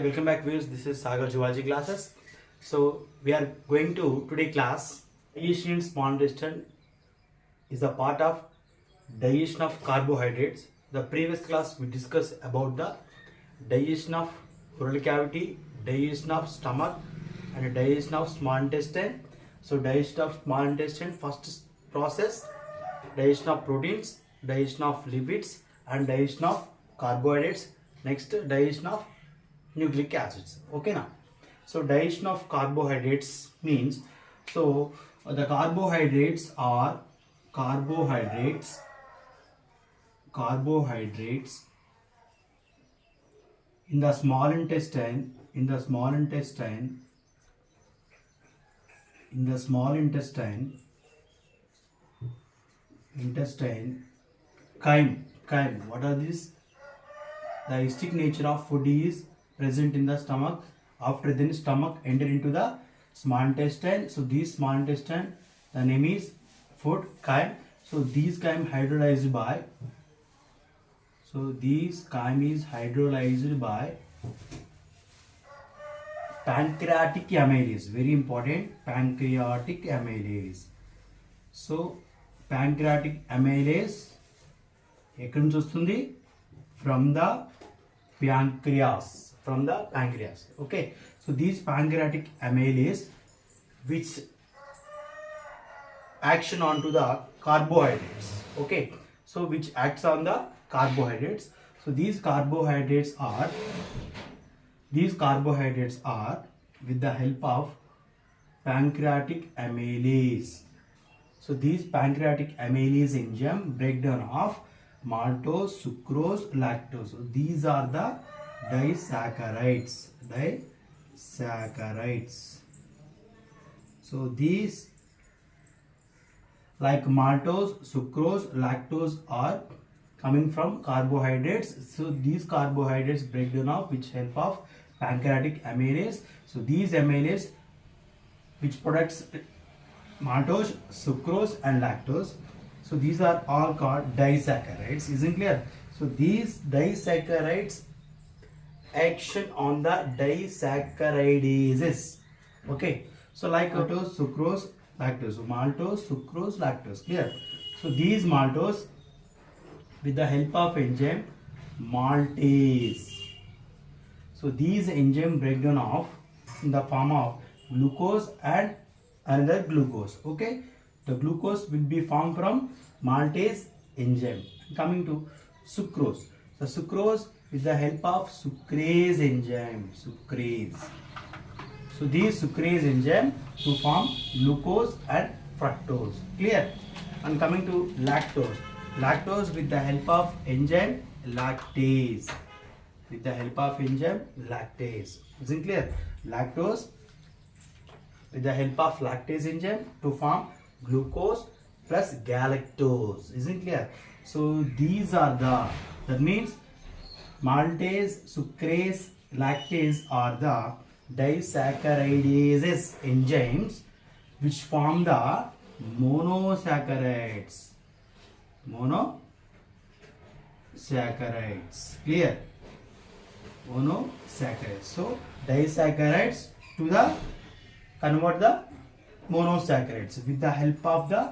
welcome back viewers. This is Sagar Zoology classes. So we are going to today class digestion in small intestine is a part of digestion of carbohydrates. The previous class we discussed about the digestion of oral cavity, digestion of stomach and digestion of small intestine. So digestion of small intestine, first process digestion of proteins, digestion of lipids and digestion of carbohydrates. Next digestion of nucleic acids. Okay now. So digestion of carbohydrates means, so the carbohydrates are carbohydrates in the small intestine chyme. What are these? The acidic nature of food is present in the stomach. After then stomach enter into the small intestine. So these small intestine, the name is food chyme. So these chyme hydrolyzed by. So these chyme is hydrolyzed by pancreatic amylase. Very important, pancreatic amylase. So pancreatic amylase ఎక్కడి నుంచి వస్తుంది? From the pancreas. Okay, so these pancreatic amylase which action onto the carbohydrates. Okay, so which acts on the carbohydrates. So these carbohydrates are with the help of pancreatic amylase. So these pancreatic amylase enzyme breakdown of maltose, sucrose, lactose. So these are the disaccharides. So these like maltose, sucrose, lactose are coming from carbohydrates. So these carbohydrates breakdown of which help of pancreatic amylase. So these amylase which products maltose, sucrose and lactose. So these are all called disaccharides. Isn't clear? So these disaccharides action on the disaccharidases. Okay. So like maltose, sucrose, lactose. So maltose, sucrose, lactose. Clear? So these maltose with the help of enzyme maltase. So these enzyme breakdown of in the form of glucose and another glucose. Okay. The glucose will be formed from maltase enzyme. Coming to sucrose. The sucrose with the help of sucrase enzyme. So these sucrase enzyme to form glucose and fructose. Clear? And coming to lactose. Lactose with the help of enzyme lactase. Isn't clear? Lactose with the help of lactase enzyme to form glucose plus galactose. Isn't clear? So these are that means maltase, sucrase, lactase are the disaccharidases enzymes which form the monosaccharides. Clear? Monosaccharides. So disaccharides to the convert the monosaccharides with the help of the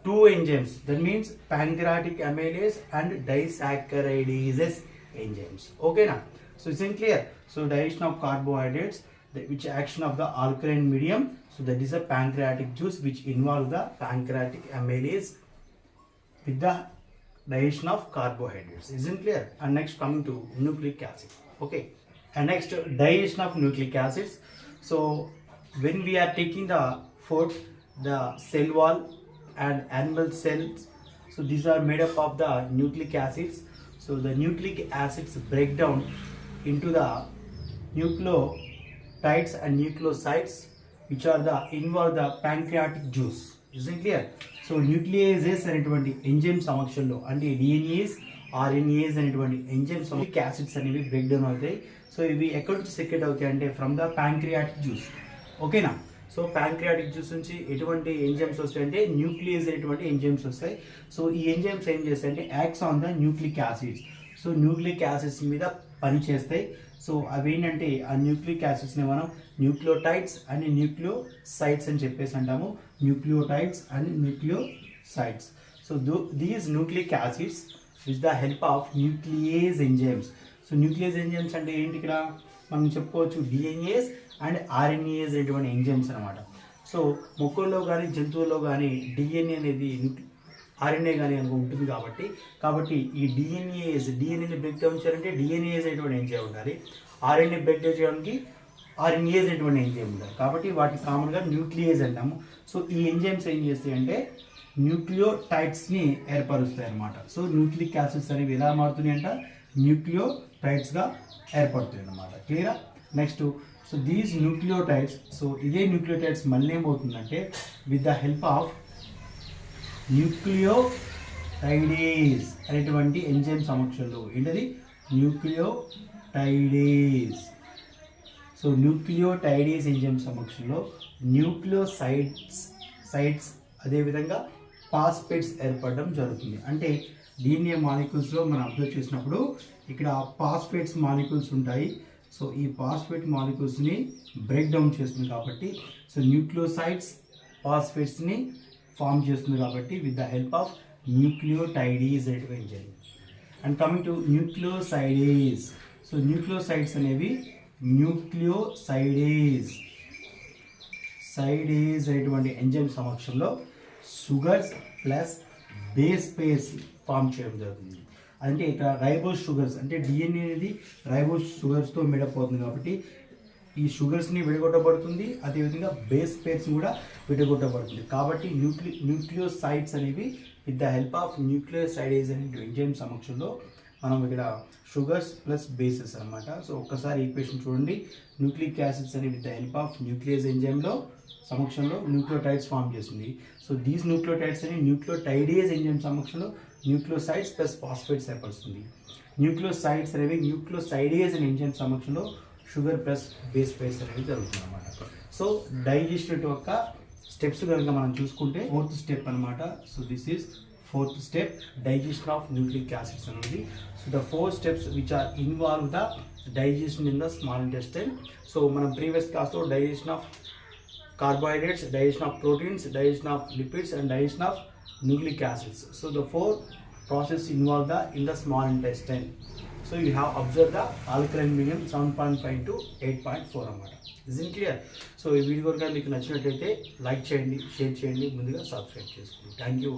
two enzymes. That means pancreatic amylase and disaccharidases enzymes. Okay now. So it's clear. So digestion of carbohydrates, which action of the alkaline medium. So that is a pancreatic juice which involve the pancreatic amylase with the digestion of carbohydrates. Isn't clear? And next coming to nucleic acid. Okay. And next digestion of nucleic acids. So when we are taking the food, the cell wall and animal cells, so these are made up of the nucleic acids. So the nucleic acids break down into the nucleotides and nucleosides which are the involve the pancreatic juice. Isn't clear? So nucleases అనేటువంటి enzyme సమక్షంలో అంటే DNAs RNAs అనేటువంటి enzymes nucleic acids అనేవి break down అవుతాయి. So ఇవి ఎక్కడి నుంచి secret అవుతాయి అంటే ఫ్రమ్ ద ప్యాంక్రియాటిక్ జ్యూస్. ఓకేనా? సో ప్యాంక్రియాటిక్ జ్యూస్ నుంచి ఎటువంటి ఎంజైమ్స్ వస్తాయంటే న్యూక్లియస్ అనేటువంటి ఎంజైమ్స్ వస్తాయి. సో ఈ ఎంజైమ్స్ ఏం చేస్తాయంటే acts on the nucleic acids. So nucleic acids మీద పనిచేస్తాయి. సో అవి ఏంటంటే ఆ న్యూక్లిక్ యాసిడ్స్ని మనం న్యూక్లియోటైడ్స్ అండ్ న్యూక్లియోసైడ్స్ అని చెప్పేసి అంటాము. Nucleotides and nucleosides. So these nucleic acids with the help of nuclease enzymes. So nuclease enzymes అంటే ఏంటి, ఇక్కడ మనం చెప్పుకోవచ్చు డిఎన్ఏస్ అండ్ ఆర్ఎన్ఏస్ అనేటువంటి ఎంజైమ్స్ అనమాట. సో మొక్కల్లో కానీ జంతువుల్లో కానీ డిఎన్ఏ అనేది ఆర్ఎన్ఏ కానీ కనుక ఉంటుంది కాబట్టి ఈ డిఎన్ఏని బ్రేక్ డౌన్ చేయాలంటే డిఎన్ఏస్ అనేటువంటి ఎంజైమ్ ఉండాలి. ఆర్ఎన్ఏ బ్రేక్ డౌన్ చేయడానికి ఆర్ఎన్ఏస్ అనేటువంటి ఎంజైమ్ ఉండాలి. కాబట్టి వాటిని కామన్గా న్యూక్లియేజ్ అంటాము. సో ఈ ఎంజైమ్స్ ఏం చేస్తాయి అంటే న్యూక్లియోటైడ్స్ని ఏర్పరుస్తాయి అన్నమాట. సో న్యూక్లిక్ యాసిడ్స్ అనేవి ఎలా మారుతున్నాయి అంట, న్యూక్లియోటైడ్స్గా ఏర్పడుతాయి అన్నమాట. క్లియరా? Next, so these nucleotides, so ఇదే న్యూక్లియోటైడ్స్ మళ్ళీ ఏమవుతుందంటే with the help of nucleotidase అనేటువంటి ఎంజైమ్ సమక్షంలో, ఏంటది న్యూక్లియోటైడేస్. సో న్యూక్లియోటైడేస్ ఎంజైమ్ సమక్షంలో న్యూక్లియోసైడ్స్ అదేవిధంగా పాస్పేట్స్ ఏర్పడడం జరుగుతుంది. అంటే డిఎన్ఏ మాలిక్యూల్స్లో మనం అబ్జర్వ్ చేసినప్పుడు ఇక్కడ పాస్పేట్స్ మాలిక్యూల్స్ ఉంటాయి. సో ఈ పాస్పేట్ మాలిక్యూల్స్ని బ్రేక్ డౌన్ చేస్తుంది కాబట్టి, సో న్యూక్లియోసైడ్స్ పాస్పేట్స్ని ఫామ్ చేస్తుంది కాబట్టి with the help of nucleotidase అనేటువంటి enzyme. And coming to nucleosidase. So nucleosides అనేవి న్యూక్లియోసైడేస్ అనేటువంటి ఎంజైమ్ సమక్షంలో sugars plus base pairs form చేయడం జరుగుతుంది. అంటే ఇక్కడ రైబోస్ షుగర్స్ అంటే డిఎన్ఏ అనేది రైబోస్ షుగర్స్తో మిడపోతుంది కాబట్టి ఈ షుగర్స్ని విడగొట్టబడుతుంది, అదేవిధంగా బేస్ పేర్స్ కూడా విడగొట్టబడుతుంది. కాబట్టి న్యూక్లియోసైడ్స్ అనేవి with the help of nucleosidase అనే ఎంజైమ్ సమక్షంలో మనం ఇక్కడ షుగర్స్ ప్లస్ బేసెస్ అనమాట. సో ఒక్కసారి ఈక్వేషన్ చూడండి. న్యూక్లిక్ యాసిడ్స్ అనేవి with the help of nuclease ఎంజైమ్లో సమక్షంలో న్యూక్లియోటైడ్స్ ఫామ్ చేస్తుంది. సో దీస్ న్యూక్లియోటైడ్స్ అని న్యూక్లియోటైడేస్ ఎంజైమ్ సమక్షంలో న్యూక్లియోసైడ్స్ ప్లస్ ఫాస్ఫేట్స్ ఏర్పడుతుంది. న్యూక్లియోసైడ్స్ అనేవి న్యూక్లియోసైడేస్ అనే ఎంజైమ్ సమక్షంలో షుగర్ ప్లస్ బేస్ పేర్స్ అనేవి జరుగుతుంది అనమాట. సో డైజెషన్ యొక్క స్టెప్స్ కనుక మనం చూసుకుంటే ఫోర్త్ స్టెప్ అనమాట. So this is fourth step, digestion of nucleic acids అనేది. So the 4 steps which are involve the digestion in the small intestine. So మనం ప్రీవియస్ క్లాస్లో digestion of carbohydrates, digestion of proteins, digestion of lipids and digestion of nucleic acids. So the 4 processes involved in the small intestine. So you have observed the alkaline medium 7.5 to 8.4 అన్నమాట. Is it clear? So ఈ video కనుక మీకు నచ్చినట్లయితే like చేయండి, share చేయండి, ముందుగా subscribe చేసుకోండి. Thank you.